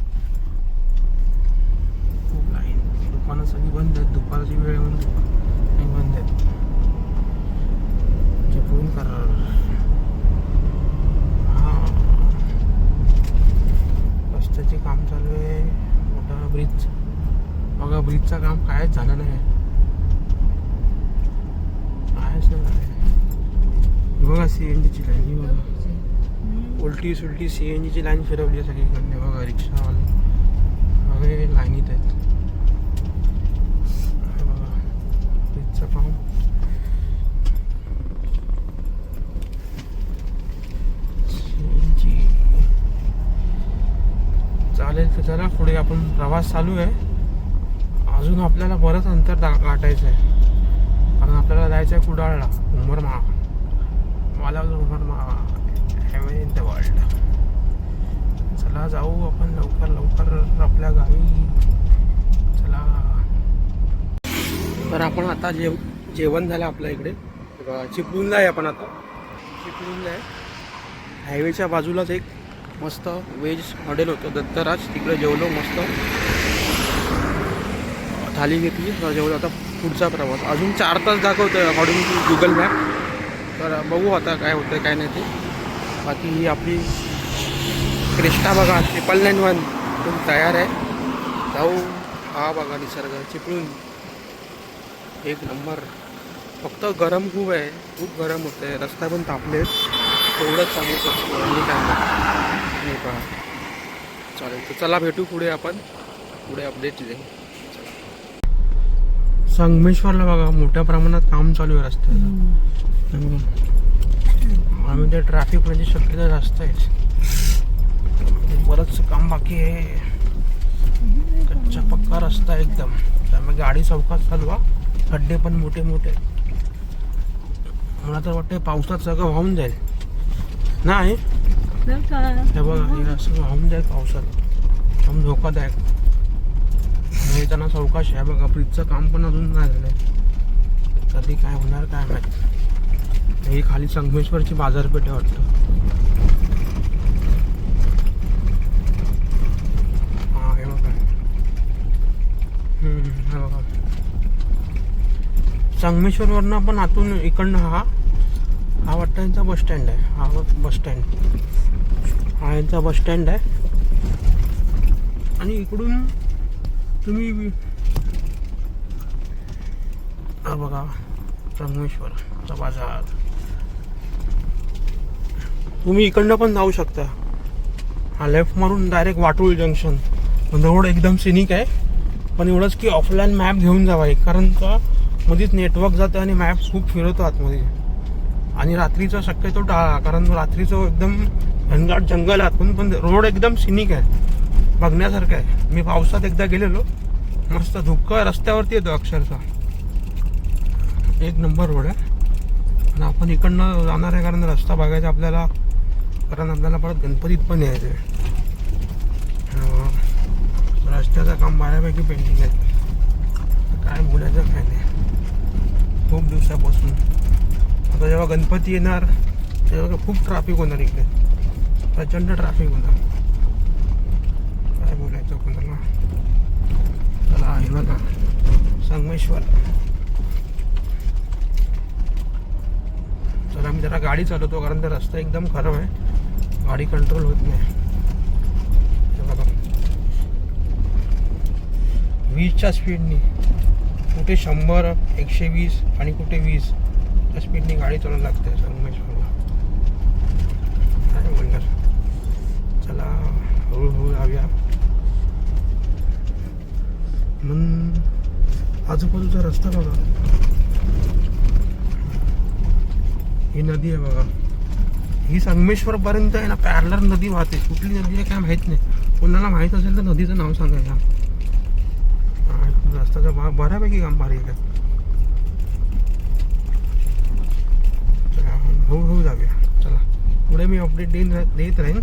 खूप लाईन. दुकानं सगळी बंद आहेत. दुपारची वेळ म्हणून बंद आहेत. चिपळूण करार. रस्त्याचे काम चालू आहे. मोठा ब्रिज बघा. ब्रिजचं काम कायच झालं नाही. कायच नाही झालं बघा. CNGची लाईन बघा. उलटी सुलटी CNGची लाईन फिरवली आहे सगळीकडे बघा. रिक्षावाले बघा लाईनीत आहेत बघा. ब्रिजचं काम CNG चालेल. तर चला पुढे आपण प्रवास चालू आहे. अजून आपल्याला बरंच अंतर गाठायचं आहे. कारण आपल्याला जायचं आहे कुडाळला. उमरमाळा. उमरमाळा हेवन इन द वर्ल्ड. चला जाऊ आपण लवकर आपल्या गावी. चला. तर आपण आता जेवण झालं आपल्या इकडे. चिपळूणला आहे आपण आता. चिपळूणला आहे. हायवेच्या बाजूलाच एक मस्त व्हेज हॉटेल होतं दत्तराज. तिकडे जेवलो मस्त. थाली घेतली जेवलो. आता पुढचा प्रवास अजून 4 तास दाखवतो आहे अकॉर्डिंग टू गुगल मॅप. तर बघू आता काय होतं काय नाही ते. बाकी ही आपली क्रिस्टा बघा 991 तयार आहे. जाऊ. हा बघा निसर्ग चिपळूण एक नंबर. फक्त गरम खूप आहे. खूप गरम होतं आहे. रस्ता पण तापले आहेत. एवढंच सांगू शकतो. आणि काय नाही पहा. चालेल. तर चला भेटू पुढे. आपण पुढे अपडेट देऊ. संगमेश्वरला बघा मोठ्या प्रमाणात काम चालू आहे रस्त्याचं. आम्ही ते ट्रॅफिकमध्ये शक्यता जास्त आहे. बरंच काम बाकी आहे. कच्चा पक्का रस्ता एकदम. त्यामुळे गाडी सावकाश चालवा. खड्डे पण मोठे मोठे. मला तर वाटतं पावसात सगळं वाहून जाईल नाही. हे बघा हे असं वाहून जाईल पावसात. एकदम धोकादायक. त्यांना सावकाश आहे बघा. ब्रिजचं काम पण अजून नाही झालं आहे. कधी काय होणार काय माहीत. ही खाली संगमेश्वरची बाजारपेठ आहे वाटतं. हां हे बघा. हा बघा, संगमेश्वरवरनं पण आतून इकडनं हा वाटतं यांचा बस स्टँड आहे. हा बस स्टँड, हा यांचा बस स्टँड आहे. आणि इकडून तुम्ही हा बघा संगमेश्वरचा बाजार. तुम्ही इकडनं पण जाऊ शकता. हा लेफ्ट मारून डायरेक्ट वाटोळ जंक्शन. रोड एकदम सिनिक आहे, पण एवढंच की ऑफलाईन मॅप घेऊन जावा एक, कारण का मध्येच नेटवर्क जातं आणि मॅप खूप फिरवतो आतमध्ये. आणि रात्रीचं शक्यतो टाळा, कारण रात्रीचं एकदम घनदाट जंगल आतून, पण रोड एकदम सिनिक आहे, बघण्यासारखं आहे. मी पावसात एकदा गेलेलो, मस्त धुक्का रस्त्यावरती येतो अक्षरशः. एक नंबर रोड आहे. आणि आपण इकडनं जाणार आहे कारण रस्ता बघायचा आपल्याला, कारण आपल्याला परत गणपतीत पण यायचं आहे. रस्त्याचं काम बऱ्यापैकी पेंडिंग आहे. काय बोलायचं काय नाही, खूप दिवसापासून. आता जेव्हा गणपती येणार तेव्हा खूप ट्रॅफिक होणार इकडे, प्रचंड ट्रॅफिक होणार. काय बोलायचं कोणाला. चला आहे बघा संगमेश्वर. चला मी जरा गाडी चालवतो, कारण ते रस्ता एकदम खराब आहे, गाडी कंट्रोल होत नाही. बघा 20च्या स्पीडनी, कुठे 100, 120 आणि कुठे 20 त्या स्पीडनी गाडी चालवून लागते संगमेश्वरला. काय बोलणार. चला हळूहळू जाऊया. म्हणून आजूबाजूचा रस्ता बघा, ही नदी आहे बघा. ही संगमेश्वर पर्यंत आहे ना पॅरलर नदी वाहते. कुठली नदी आहे काय माहित नाही, कोणाला माहित असेल तर नदीचं नाव सांगायला. रस्त्याचा भाग बऱ्यापैकी काम बारीक आहे. चला हळूहळू जाऊया. चला पुढे मी अपडेट देत राहीन,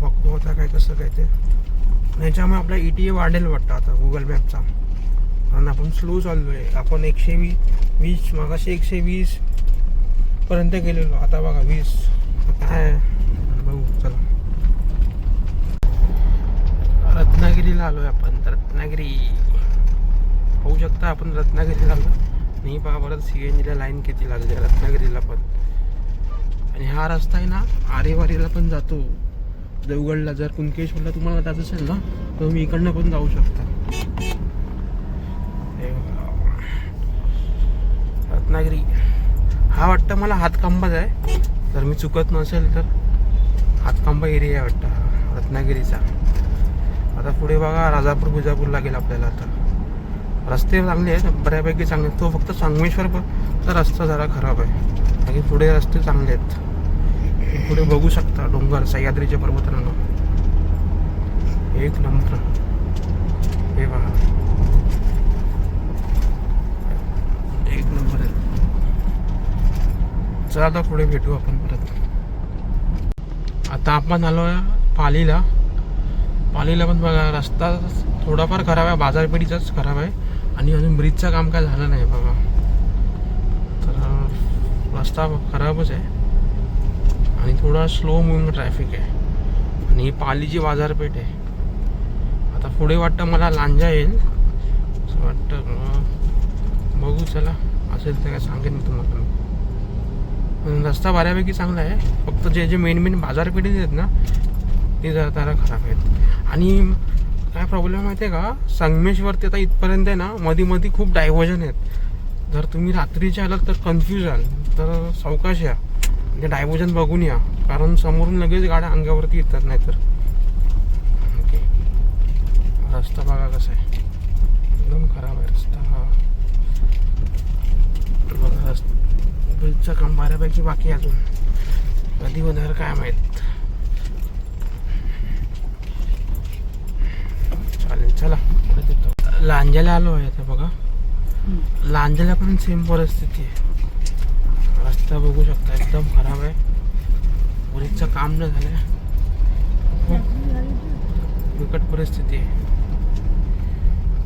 बघतो आता काय कसं काय ते. याच्यामुळे आपला ETA वाढेल वाटतं आता गुगल मॅपचा, कारण आपण स्लो चाललो आहे. आपण 120 मागाशी 120 पर्यंत गेलेलो, आता बघा 20. काय बघू. चला रत्नागिरीला आलोय आपण. रत्नागिरी होऊ शकतं आपण रत्नागिरीला आलो नाही. पहा परत CNGला लाईन किती लागली रत्नागिरीला पण. आणि हा रस्ता आहे ना आरेवारीला पण जातो, देवगडला. जर कुणकेश्वरला तुम्हाला जायचं असेल ना तर मी इकडनं पण जाऊ शकता. रत्नागिरी हा वाटतं मला हातकंबाच आहे, जर मी चुकत नसेल तर. हातकंबा एरिया आहे वाटतं रत्नागिरीचा. आता पुढे बघा राजापूर बिजापूर लागेल आपल्याला. आता रस्ते चांगले आहेत, बऱ्यापैकी चांगले. तो फक्त संगमेश्वरचा रस्ता जरा खराब आहे, बाकी पुढे रस्ते चांगले आहेत. पुढे बघू शकता डोंगर, सह्याद्रीचे पर्वतरांग एक नंबर. हे बघा एक नंबर आहे. चला आता पुढे भेटू आपण परत. आता आपण आलो आहे पालीला. पालीला पण बघा रस्ता थोडाफार खराब आहे, बाजारपेठीचाच खराब आहे. आणि अजून ब्रिजचं काम काय झालं नाही बघा, तर रस्ता खराबच आहे. आणि थोडा स्लो मूव्हिंग ट्रॅफिक आहे. आणि ही पालीची बाजारपेठ आहे. आता पुढे वाटतं मला लांजा येईल असं वाटतं, बघू. चला असेल तर काय सांगेन मी तुम्हाला. रस्ता बऱ्यापैकी चांगला आहे, फक्त जे मेन बाजारपेठेत आहेत ना ते जरा खराब आहेत. आणि काय प्रॉब्लेम माहिती आहे का, संगमेश्वर ते आता इथपर्यंत आहे ना मध्ये खूप डायव्हर्जन आहेत. जर तुम्ही रात्रीचे आलात तर कन्फ्यूज आल तर सावकाश या, म्हणजे डायव्हर्जन बघून या, कारण समोरून लगेच गाड्या अंगावरती येतात. नाही तर ओके. रस्ता बघा कसा आहे, एकदम खराब आहे रस्ता. बघा ब्रिजचं काम बऱ्यापैकी बाकी अजून, कधी होणार काय माहीत. चालेल चला लांजाला आलो आहे. आता बघा लांजाला पण सेम परिस्थिती आहे. रस्ता बघू शकता एकदम खराब आहे, ब्रिजचं काम न झालं आहे, खूप बिकट परिस्थिती आहे.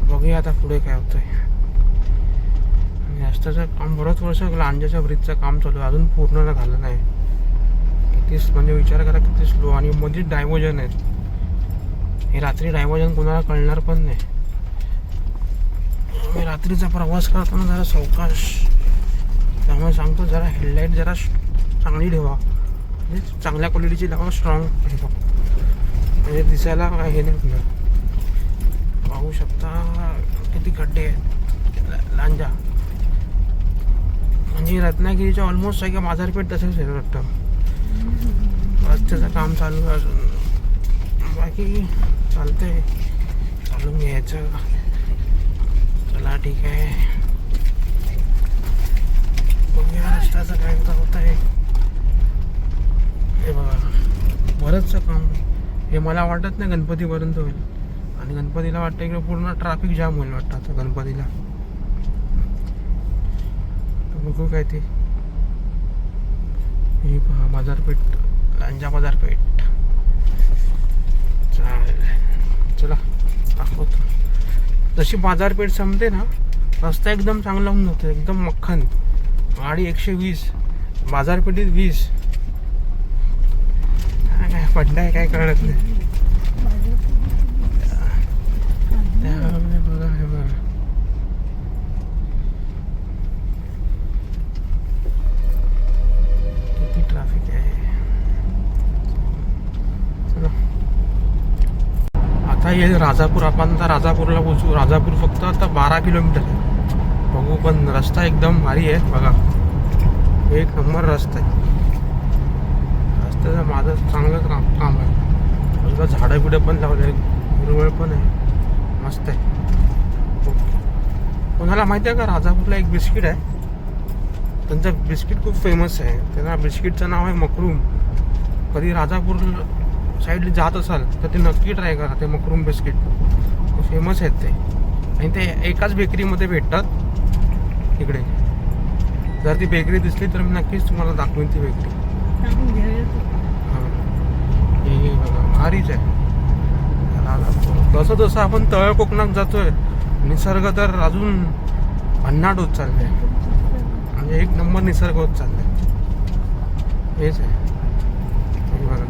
बघूया आता पुढे काय होतंय. रस्त्याचं काम बरंच वर्ष लांजाच्या ब्रिजचं काम चालू आहे, अजून पूर्ण झालं नाही. किती म्हणजे विचार करा किती स्लो. आणि मध्ये डायव्हर्जन आहेत. हे रात्री डायव्हर्जन कोणाला कळणार पण नाही. मी रात्रीचा प्रवास करताना जरा सावकाश, त्यामुळे सांगतो जरा हेडलाईट जरा चांगली ठेवा, म्हणजे चांगल्या क्वालिटीची लावा, स्ट्रॉंग ठेवा, म्हणजे दिसायला काय हे नाही होणार. पाहू शकता किती खड्डे आहेत लांजा, म्हणजे रत्नागिरीच्या ऑलमोस्ट सगळ्या बाजारपेठ तसंच आहे वाटतं. रस्त्याचं काम चालू आहे अजून, बाकी चालतंय, चालून घ्यायचं. चला ठीक आहे, बघूया रस्त्याचं काय होत आहे. हे बघा बरंचसं काम, हे मला वाटत नाही गणपतीपर्यंत होईल, आणि गणपतीला वाटतं की पूर्ण ट्रॅफिक जाम होईल वाटतं आता गणपतीला. बघू काय ते. ही पहा बाजारपेठ, लांजा बाजारपेठ. चालेल, चला दाखवतो. जशी बाजारपेठ संपते ना, रस्ता एकदम चांगला होऊन जातो, एकदम मक्खन. गाडी 120, बाजारपेठीत 20. काय पडलाय काय कळत नाही. बघा हे बघा, किती ट्रॅफिक आहे. चला आता येईल राजापूर. आपण आता राजापूरला पोहोचू. राजापूर फक्त आता 12 किलोमीटर आहे. बघू, पण रस्ता एकदम भारी आहे बघा, एक नंबर रस्ता आहे. रस्त्याचं माझं चांगलं काम आहे. बाजूला झाडं बिडं पण लावले, हिरवळ पण आहे, मस्त आहे. कोणाला माहिती आहे का, राजापूरला एक बिस्किट आहे, त्यांचं बिस्किट खूप फेमस आहे. त्यांना बिस्किटचं नाव आहे मखरूम. कधी राजापूर साईडला जात असाल तर ते नक्की ट्राय करा, ते मखरूम बिस्किट फेमस आहेत ते. आणि ते एकाच बेकरीमध्ये भेटतात इकडे. जर ती बेकरी दिसली तर मी नक्कीच तुम्हाला दाखवेन ती बेकरी. हां, हे बघा भारीच आहे. जसं जसं आपण तळ कोकणात जातोय, निसर्ग तर अजून भन्नाट होत चाललाय, म्हणजे एक नंबर निसर्ग होत चाललाय. हेच आहे बघा,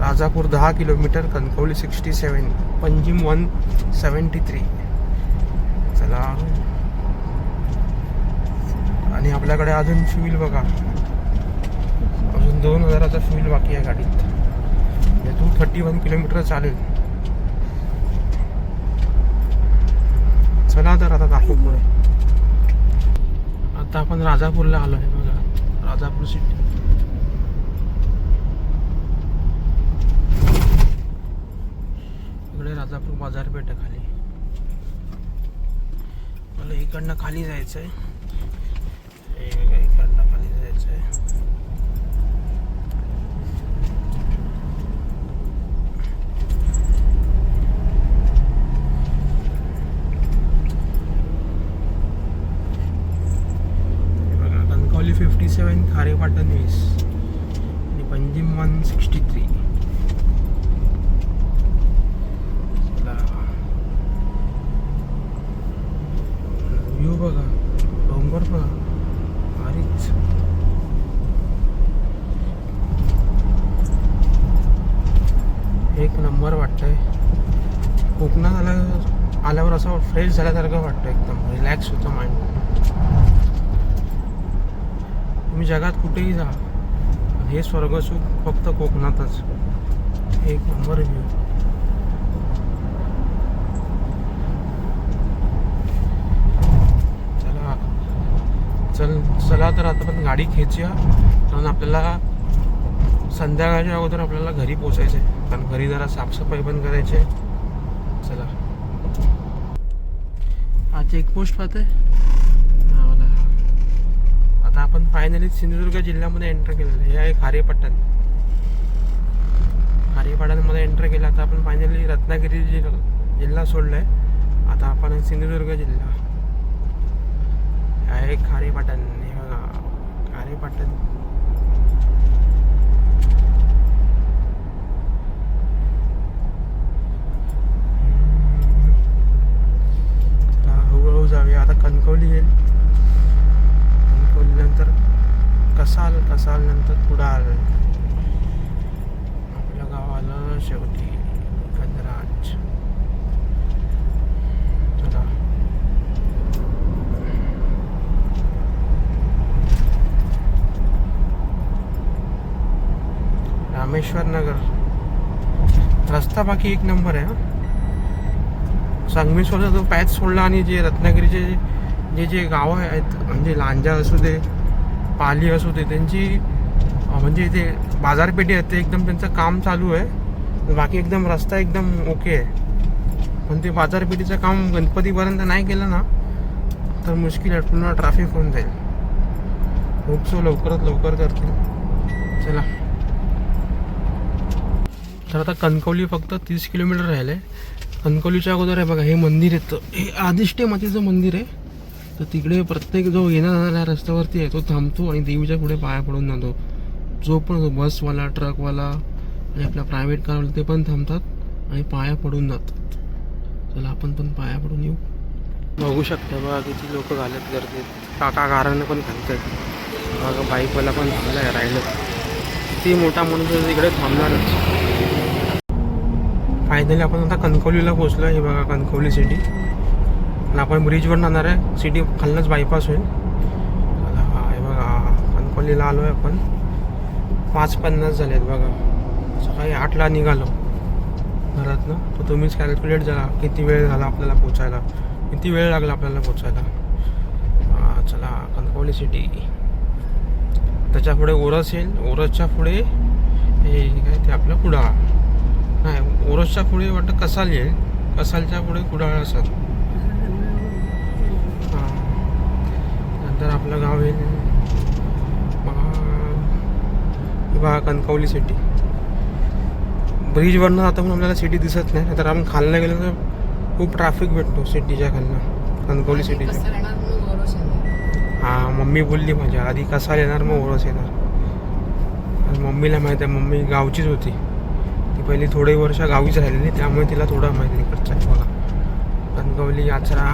राजापूर 10 किलोमीटर, कणकवली 67, पंजिम 173. चला, आणि आपल्याकडे अजून फ्यूल बघा, अजून 2000चा फ्यूल बाकी आहे गाडीत. 231 किलोमीटर चालेल. चला तर आता दाखवू पुढे. आता आपण राजापूरला आलो आहे बघा, राजापूर सिटी. इकडे राजापूर बाजारपेठ आहे खाली. मला इकडनं खाली जायचं आहे, इकडनं खाली जायचं आहे. कणकवली 57, खारेपाटण 20 आणि पंजिम 163. व्ह्यू बघा, डोंगर बघा, भारीच. एक नंबर वाटतंय. कोकणात आल्यावर असं फ्रेश झाल्यासारखं वाटतं, एकदम रिलॅक्स होतं माइंड. तुम्ही जगात कुठेही जा, हे स्वर्गसुख फक्त कोकणातच. एक नंबर व्ह्यू. चला तर आता पण गाडी खेचूया, कारण आपल्याला संध्याकाळच्या अगोदर आपल्याला घरी पोचायचं आहे, कारण घरी जरा साफसफाई पण करायची आहे. चला, हा चेकपोस्ट पाहतोय. आता आपण फायनली सिंधुदुर्ग जिल्ह्यामध्ये एंटर केलेलं आहे. हे आहे खारेपाटण. खारेपाटणमध्ये एंटर केलं. आता आपण फायनली रत्नागिरी जिल्हा सोडला आहे. आता आपण सिंधुदुर्ग जिल्हा आहे. खारेपाटण, हे बघा खारेपाटण. हळूहळू जाऊया. आता कणकवली येईल, कणकवली नंतर कसाल, कसाल नंतर कुडाळ. आपलं गाव आलं शेवटी गणराज. चला संगमेश्वर नगर रस्ता बाकी एक नंबर आहे हा. संगमेश्वरचा जो पॅच सोडला आणि जे रत्नागिरीचे जे गावं आहेत म्हणजे लांजा असू दे पाली असू दे त्यांची म्हणजे ते बाजारपेठी आहेत ते एकदम त्यांचं काम चालू आहे. बाकी एकदम रस्ता एकदम ओके आहे. पण ते बाजारपेठीचं काम गणपतीपर्यंत नाही केलं ना तर मुश्किल आहे. पुन्हा ट्रॅफिक होऊन जाईल. खूप सो लवकरात लवकर करतील. चला तर आता कणकवली फक्त 30 किलोमीटर राहिले. कणकवलीच्या अगोदर आहे बघा हे मंदिर येतं. हे आदिष्टे मातेचं मंदिर आहे. तर तिकडे प्रत्येक जो येणार जाणाऱ्या रस्त्यावरती आहे तो थांबतो आणि देवीच्या पुढे पाया पडून जातो. जो पण बसवाला ट्रकवाला आणि आपल्या प्रायव्हेट कारवाला ते पण थांबतात आणि पाया पडून जातात. चला आपण पण पाया पडून येऊ. बघू शकता बघा किती लोक घालत गर्दीत. काका गारानं पण घालतात बघा. बाईकवाला पण थांबलाय राहिलं. किती मोठा म्हणून तिकडे थांबणारच. फायनली आपण आता कणकवलीला पोहोचलो. हे बघा कणकवली सिटी. आणि आपण ब्रिजवर जाणार आहे. सिटी खालनंच बायपास होईल. हे बघा कणकवलीला आलो आहे आपण. 5:50 झाले आहेत बघा. सकाळी 8ला निघालो घरातनं. तर तुम्हीच कॅल्क्युलेट झाला किती वेळ झाला आपल्याला पोचायला. किती वेळ लागला आपल्याला पोचायला. चला कणकवली सिटी. त्याच्या पुढे ओरस येईल. ओरसच्या पुढे हे काय ते आपलं कुडाळ. नाही ओरसच्या पुढे वाटतं कसाल येईल. कसालच्या पुढे कुडाळ असेल. नंतर आपलं गाव येईल बघा कणकवली सिटी. ब्रिजवरनं आता म्हणून आपल्याला सिटी दिसत नाही. तर आपण खालनं गेलो तर खूप ट्रॅफिक भेटतो सिटीच्या खालनं कणकवली सिटीच्या. हां मम्मी बोलली माझ्या आधी कसाल येणार मग ओरस येणार. आणि मम्मीला माहीत आहे मम्मी गावचीच होती. ती पहिली थोडे वर्ष गावीच राहिलेली त्यामुळे तिला थोडं माहिती इकडचं आहे बघा. कणकवली आचरा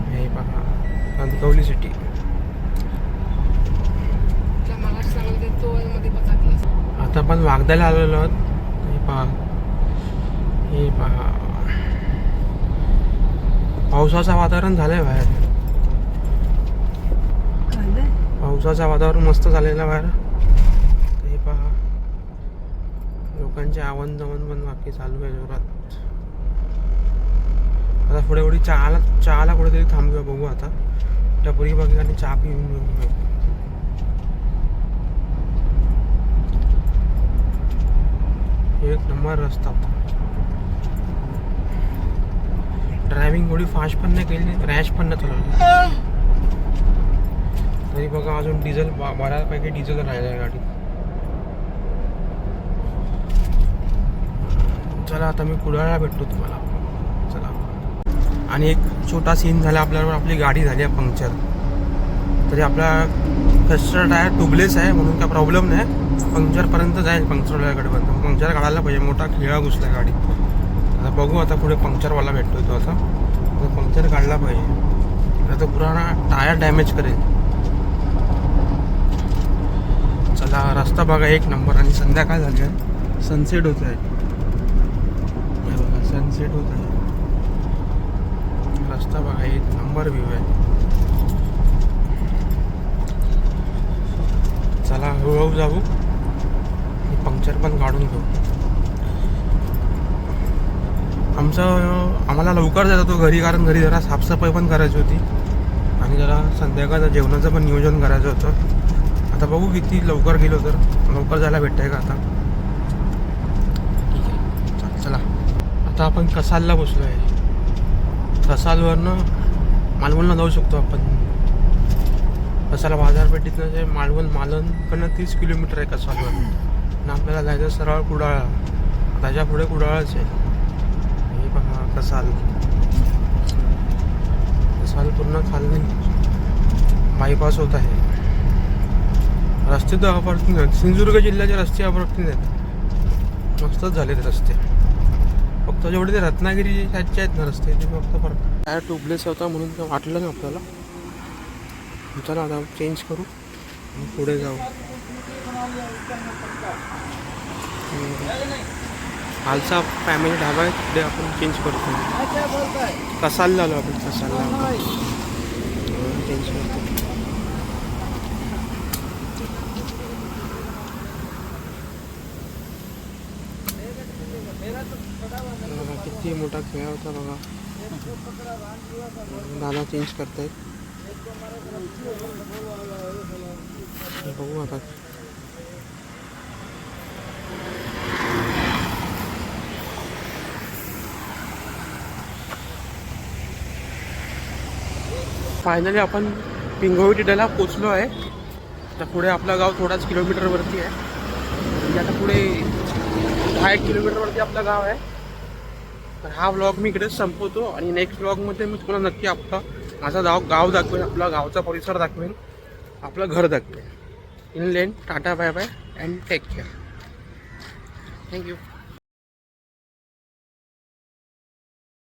हे बघा कणकवली सिटी. आता आपण वागदाला आलेलो आहोत. हे पहा पावसाचं वातावरण झालंय बाहेर. पावसाचं वातावरण मस्त झालेलं बाहेर. हे पहा लोकांचे आवन जावन पण बाकी चालू आहे जोरात. आता पुढे एवढी चहाला कुठेतरी थांबूया बघू. आता त्या पुरी बाकी आणि चहा पिऊन घेऊ. एक नंबर रस्ता होता. ड्रायव्हिंग थोडी फास्ट पण नाही केली रॅश पण नाही चालवली. तरी बघा अजून डिझेल बऱ्यापैकी डिझेल राहिलं आहे गाडी. चला आता मी कुडाळला भेटतो तुम्हाला. चला आणि एक छोटा सीन झाला आपल्यावर. आपली गाडी झाली आहे पंक्चर. तरी आपला फर्स्टचा टायर ट्यूबलेस आहे म्हणून काय प्रॉब्लेम नाही. पंक्चरपर्यंत जाईल पंक्चरवाल्याकडे पण. पंक्चर काढायला पाहिजे. मोठा खिळा घुसला गाडी. आता बघू आता पुढे पंक्चरवाला भेटतो तो. आता पंक्चर काढला पाहिजे. आता पुराणा टायर डॅमेज करेल. चला रस्ता बघा एक नंबर. आणि संध्याकाळ झाली आहे. सनसेट होत आहे बघा. सनसेट होत आहे. रस्ता बघा एक नंबर व्ह्यू आहे. चला हळूहळू जाऊ. पंक्चर पण काढून घेऊ. आम्हाला लवकर जायचा तो घरी. कारण घरी जरा साफसफाई पण करायची होती आणि जरा संध्याकाळचं जेवणाचं पण नियोजन करायचं होतं. आता बघू किती लवकर गेलो तर लवकर जायला भेटतंय का आता. ठीक आहे चला. आता आपण कसालला बसलो आहे. कसालवरनं मालवणला जाऊ शकतो आपण. कसाला बाजारपेठीतनं जे मालवणकडनं 30 किलोमीटर आहे कसालवर. आणि आपल्याला जायचं सरळ कुडाळा. त्याच्या पुढे कुडाळाच आहे. हे बघा कसाल. कसाल पूर्ण खाली बायपास होत आहे. रस्ते तर अप्रतिम आहेत. सिंधुदुर्ग जिल्ह्याचे रस्ते अप्रतिम आहेत. मस्तच झाले ते रस्ते. फक्त जेवढे ते रत्नागिरी साईडचे आहेत ना रस्ते ते फक्त टायर ट्यूबलेस होता म्हणून काय वाटलं नाही आपल्याला. चला आता चेंज करू आणि पुढे जाऊ. खालचा फॅमिली ढाबा आहे तिकडे आपण चेंज करतो. कसालला आलो आपण. कसालला चेंज करतो. किती मोठा खेळ होता बघा. दादा चेंज करतायत. बघू आता. फायनली आपण पिंगोळी टिड्याला पोचलो आहे. आता पुढे आपलं गाव थोडाच किलोमीटरवरती आहे. म्हणजे आता पुढे 10-1 किलोमीटरवरती आपलं गाव आहे. तर हा व्लॉग मी इकडेच संपवतो आणि नेक्स्ट व्लॉगमध्ये मी तुम्हाला नक्की माझा गाव दाखवेन, आपला गावचा परिसर दाखवेन, आपलं घर दाखवेन. इन लेन tata bye bye and take care. Thank you.